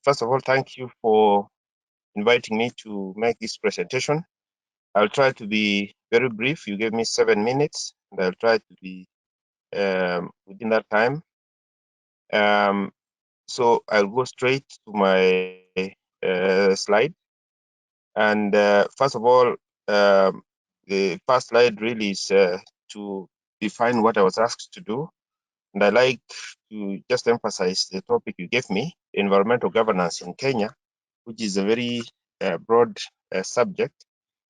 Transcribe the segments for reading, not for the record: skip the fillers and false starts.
First of all, thank you for inviting me to make this presentation. I'll try to be very brief. You gave me 7 minutes, and I'll try to be within that time. So I'll go straight to my slide. And first of all, the first slide really is to define what I was asked to do. And I like to just emphasize the topic you gave me, environmental governance in Kenya, which is a very broad subject.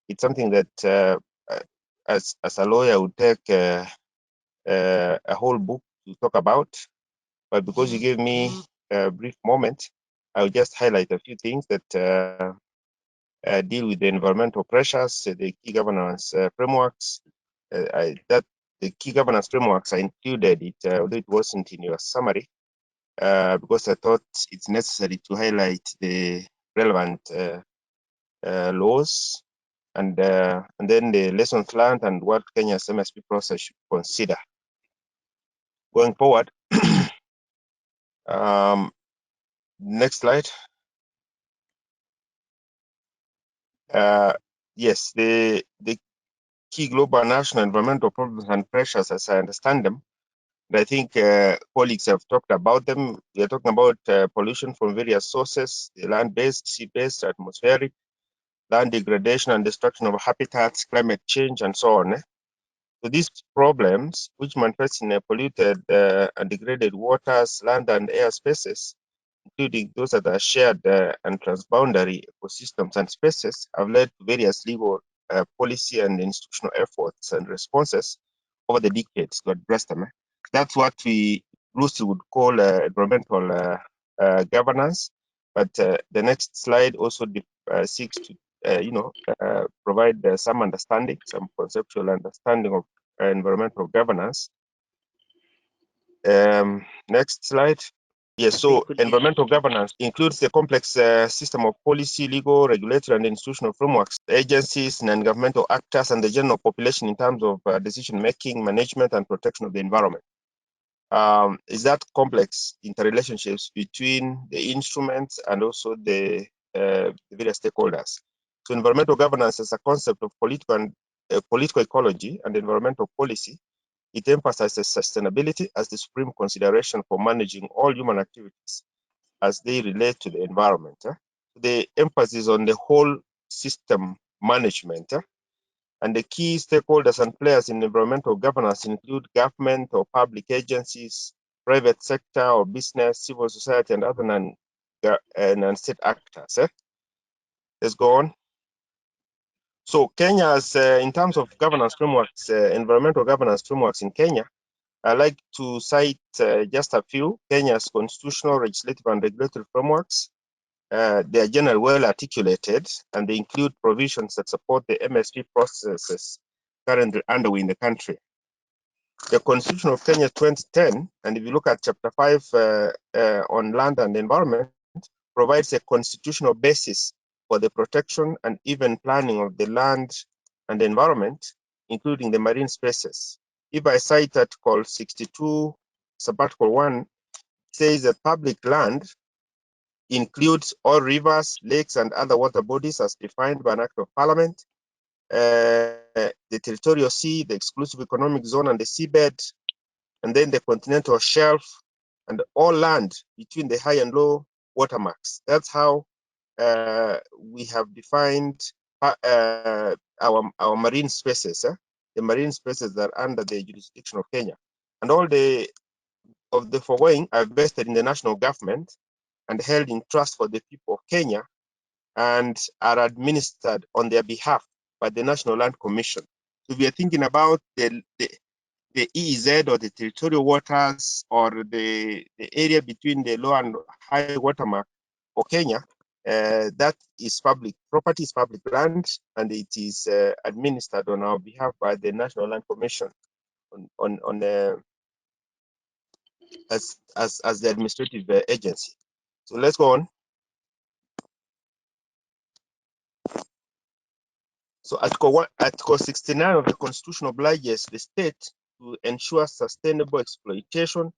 It's something that, as a lawyer, would take a whole book to talk about. But because you gave me a brief moment, I'll just highlight a few things that deal with the environmental pressures, the key governance frameworks. That the key governance frameworks I included it, although it wasn't in your summary, because I thought it's necessary to highlight the relevant laws and then the lessons learned and what Kenya's MSP process should consider going forward. Next slide. Yes, the key global national environmental problems and pressures, as I understand them, and I think colleagues have talked about them. We are talking about pollution from various sources: the land-based, sea-based, atmospheric, land degradation and destruction of habitats, climate change, and so on. So these problems, which manifest in polluted and degraded waters, land and air spaces, including those that are shared and transboundary ecosystems and spaces, have led to various legal policy and institutional efforts and responses over the decades to address them. That's what we loosely would call environmental governance. But the next slide also seeks to provide some understanding, some conceptual understanding of environmental governance. Next slide. Yes, so environmental governance includes the complex system of policy, legal, regulatory, and institutional frameworks, agencies, non-governmental actors, and the general population in terms of decision-making, management, and protection of the environment. Is that complex interrelationships between the instruments and also the various stakeholders. So environmental governance is a concept of political ecology and environmental policy. It emphasizes sustainability as the supreme consideration for managing all human activities as they relate to the environment. The emphasis on the whole system management. And the key stakeholders and players in environmental governance include government or public agencies, private sector or business, civil society, and other non-state actors. Let's go on. So Kenya's, in terms of governance frameworks, environmental governance frameworks in Kenya, I like to cite just a few. Kenya's constitutional, legislative, and regulatory frameworks. They are generally well articulated, and they include provisions that support the MSP processes currently underway in the country. The Constitution of Kenya 2010, and if you look at Chapter 5 on land and environment, provides a constitutional basis for the protection and even planning of the land and the environment, including the marine spaces. If I cite Article 62, Subarticle 1, says that public land includes all rivers, lakes, and other water bodies as defined by an act of parliament, the territorial sea, the exclusive economic zone, and the seabed, and then the continental shelf, and all land between the high and low watermarks. That's how we have defined our marine spaces, the marine spaces that are under the jurisdiction of Kenya. And all of the foregoing are vested in the national government and held in trust for the people of Kenya and are administered on their behalf by the National Land Commission. So we are thinking about the EEZ or the territorial waters or the area between the low and high watermark for Kenya. That is public property, is public land, and it is administered on our behalf by the National Land Commission as the administrative agency. So let's go on. So Article 69 of the Constitution obliges the state to ensure sustainable exploitation,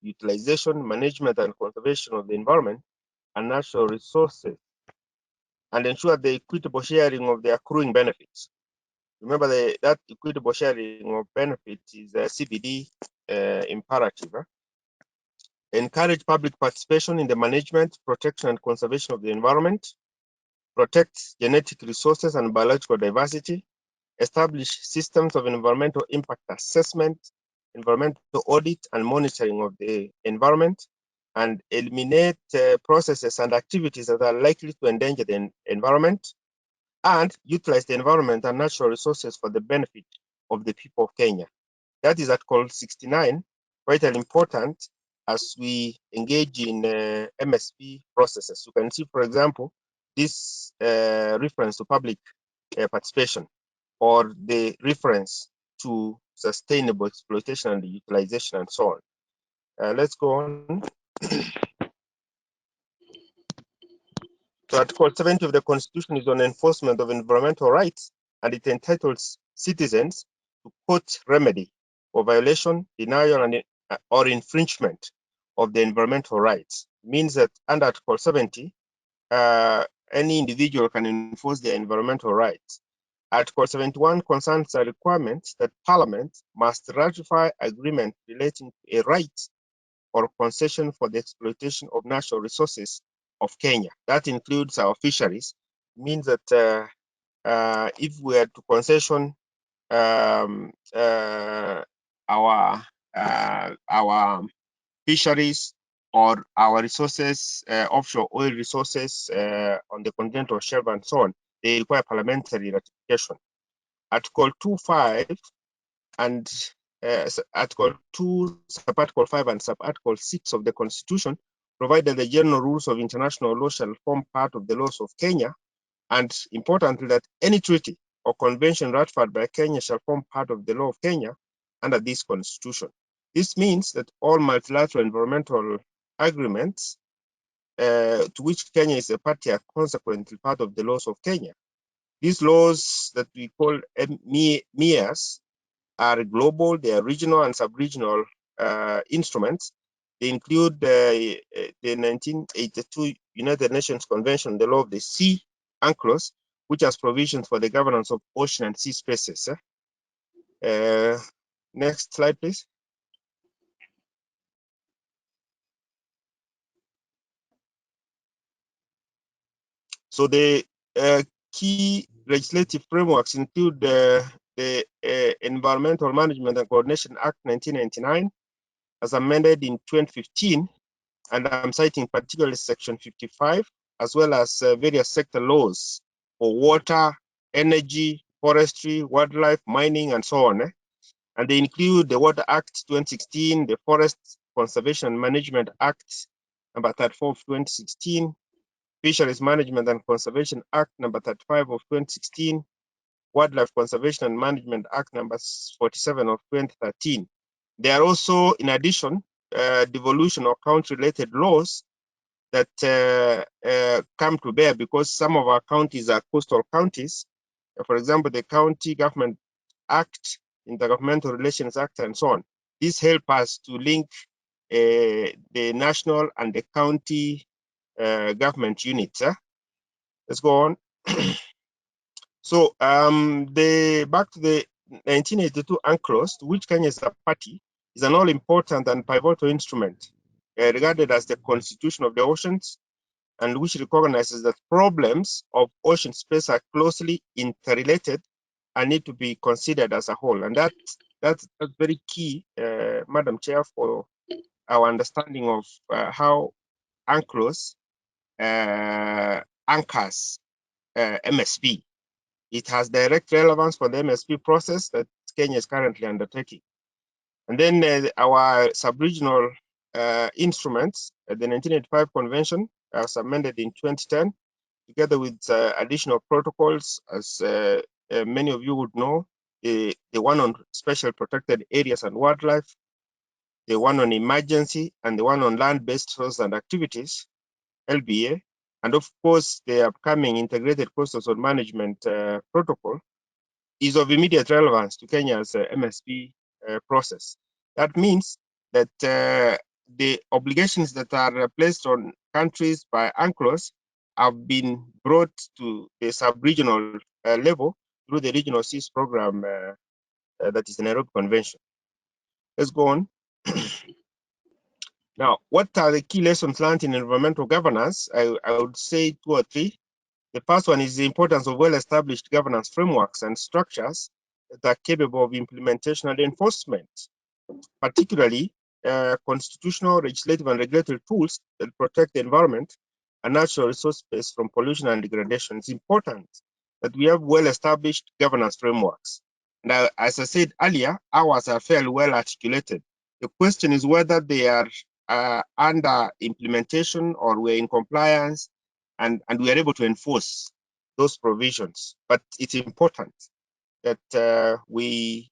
utilization, management, and conservation of the environment and natural resources and ensure the equitable sharing of the accruing benefits. Remember that equitable sharing of benefits is a CBD imperative. Encourage public participation in the management, protection, and conservation of the environment. Protect genetic resources and biological diversity. Establish systems of environmental impact assessment, environmental audit, and monitoring of the environment. And eliminate processes and activities that are likely to endanger the environment. And utilize the environment and natural resources for the benefit of the people of Kenya. That is Article 69, vitally important as we engage in MSP processes. You can see, for example, this reference to public participation or the reference to sustainable exploitation and utilization and so on. Let's go on. So Article 70 of the Constitution is on enforcement of environmental rights, and it entitles citizens to court remedy for violation, denial, and, or infringement of the environmental rights. It means that under Article 70, any individual can enforce their environmental rights. Article 71 concerns a requirement that Parliament must ratify agreement relating to a right or concession for the exploitation of natural resources of Kenya. That includes our fisheries. It means that if we are to concession our fisheries or our resources, offshore oil resources on the continental shelf and so on, they require parliamentary ratification. Article 2.5 and Article 2, Sub-Article 5 and Sub-Article 6 of the Constitution provide that the general rules of international law shall form part of the laws of Kenya, and importantly, that any treaty or convention ratified by Kenya shall form part of the law of Kenya under this Constitution. This means that all multilateral environmental agreements to which Kenya is a party are consequently part of the laws of Kenya. These laws that we call MIAs are global, they are regional and sub-regional instruments. They include the 1982 United Nations Convention on the Law of the Sea, UNCLOS, which has provisions for the governance of ocean and sea spaces. Next slide, please. So the key legislative frameworks include the Environmental Management and Coordination Act 1999, as amended in 2015, and I'm citing particularly Section 55, as well as various sector laws for water, energy, forestry, wildlife, mining, and so on. And they include the Water Act 2016, the Forest Conservation and Management Act number 34 of 2016, Fisheries Management and Conservation Act number 35 of 2016, Wildlife Conservation and Management Act number 47 of 2013. There are also, in addition, devolution or country-related laws that come to bear because some of our counties are coastal counties. For example, the County Government Act, Intergovernmental Relations Act, and so on. These help us to link the national and the county government units. Let's go on. So back to the 1982 UNCLOS, to which Kenya is a party, is an all-important and pivotal instrument regarded as the constitution of the oceans, and which recognizes that problems of ocean space are closely interrelated and need to be considered as a whole. And that's very key, Madam Chair, for our understanding of how UNCLOS anchors MSP. It has direct relevance for the MSP process that Kenya is currently undertaking. And then our sub-regional instruments, the 1985 Convention, as amended in 2010, together with additional protocols, as many of you would know, the one on special protected areas and wildlife, the one on emergency, and the one on land-based resources and activities, LBA, and of course, the upcoming integrated coastal zone management protocol is of immediate relevance to Kenya's MSP process. That means that the obligations that are placed on countries by UNCLOS have been brought to the sub-regional level through the regional seas program that is the Nairobi Convention. Let's go on. Now, what are the key lessons learned in environmental governance? I would say 2 or 3. The first one is the importance of well-established governance frameworks and structures that are capable of implementation and enforcement, particularly constitutional, legislative, and regulatory tools that protect the environment and natural resource space from pollution and degradation. It's important that we have well-established governance frameworks. Now, as I said earlier, ours are fairly well articulated. The question is whether they are under implementation or we're in compliance and we are able to enforce those provisions. But it's important that we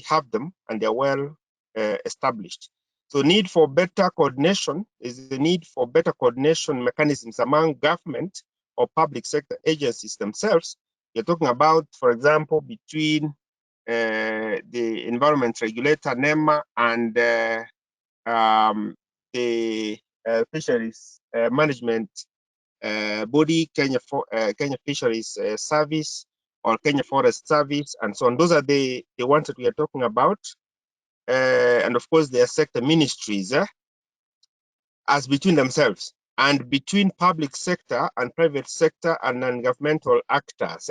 have them and they're well established. So need for better coordination is the need for better coordination mechanisms among government or public sector agencies themselves. You're talking about, for example, between the environment regulator, NEMA, and the fisheries management body, Kenya Fisheries Service or Kenya Forest Service, and so on. Those are the ones that we are talking about. And of course, their sector ministries as between themselves and between public sector and private sector and non-governmental actors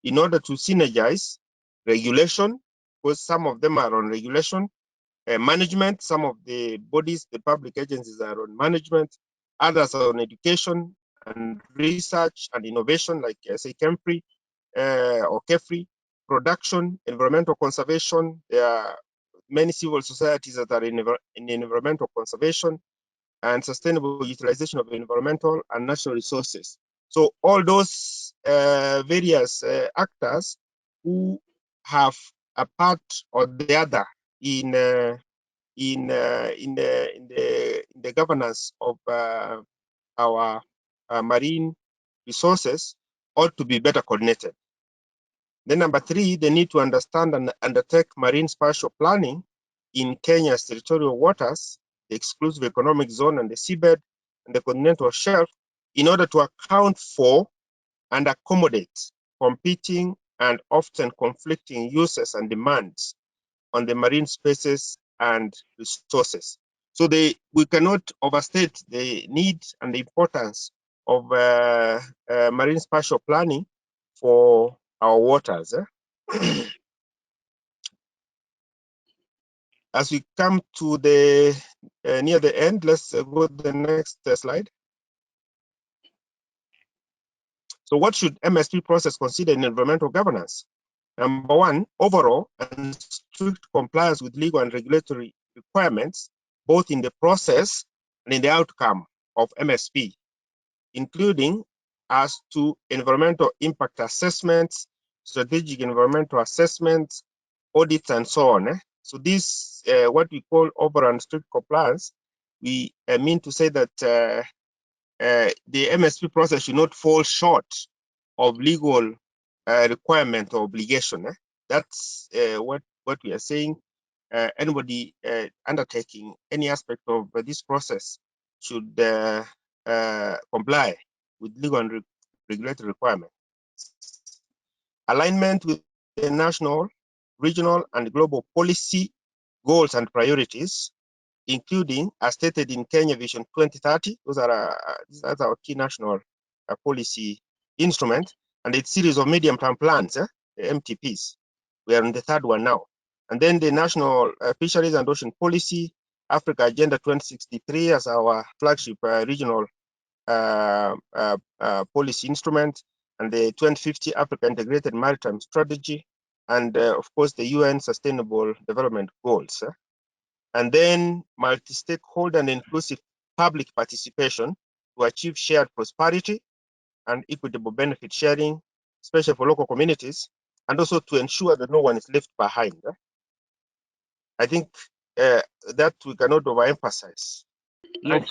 in order to synergize regulation, because some of them are on regulation, management, some of the bodies, the public agencies are on management, others are on education and research and innovation, like say KEMFRI or KEFRI, production, environmental conservation. There are many civil societies that are in environmental conservation and sustainable utilization of environmental and natural resources. So all those various actors who have a part or the other in the governance of our marine resources ought to be better coordinated. Then number 3, they need to understand and undertake marine spatial planning in Kenya's territorial waters, the exclusive economic zone and the seabed and the continental shelf in order to account for and accommodate competing and often conflicting uses and demands on the marine spaces and resources. So we cannot overstate the need and the importance of marine spatial planning for our waters. As we come to the near the end, let's go to the next slide. So what should MSP process consider in environmental governance? Number 1, overall and strict compliance with legal and regulatory requirements, both in the process and in the outcome of MSP, including as to environmental impact assessments, strategic environmental assessments, audits, and so on. So this, what we call overall and strict compliance, we mean to say that the MSP process should not fall short of legal requirement or obligation. That's what we are saying. Anybody undertaking any aspect of this process should comply with legal and regulatory requirements. Alignment with the national, regional, and global policy goals and priorities, including as stated in Kenya Vision 2030. That's our key national policy instrument, and its series of medium-term plans, the MTPs. We are on the 3rd one now. And then the National Fisheries and Ocean Policy, Africa Agenda 2063 as our flagship regional policy instrument, and the 2050 Africa Integrated Maritime Strategy, and of course the UN Sustainable Development Goals. And then multi-stakeholder and inclusive public participation to achieve shared prosperity and equitable benefit sharing, especially for local communities, and also to ensure that no one is left behind. I think that we cannot overemphasize. Yes,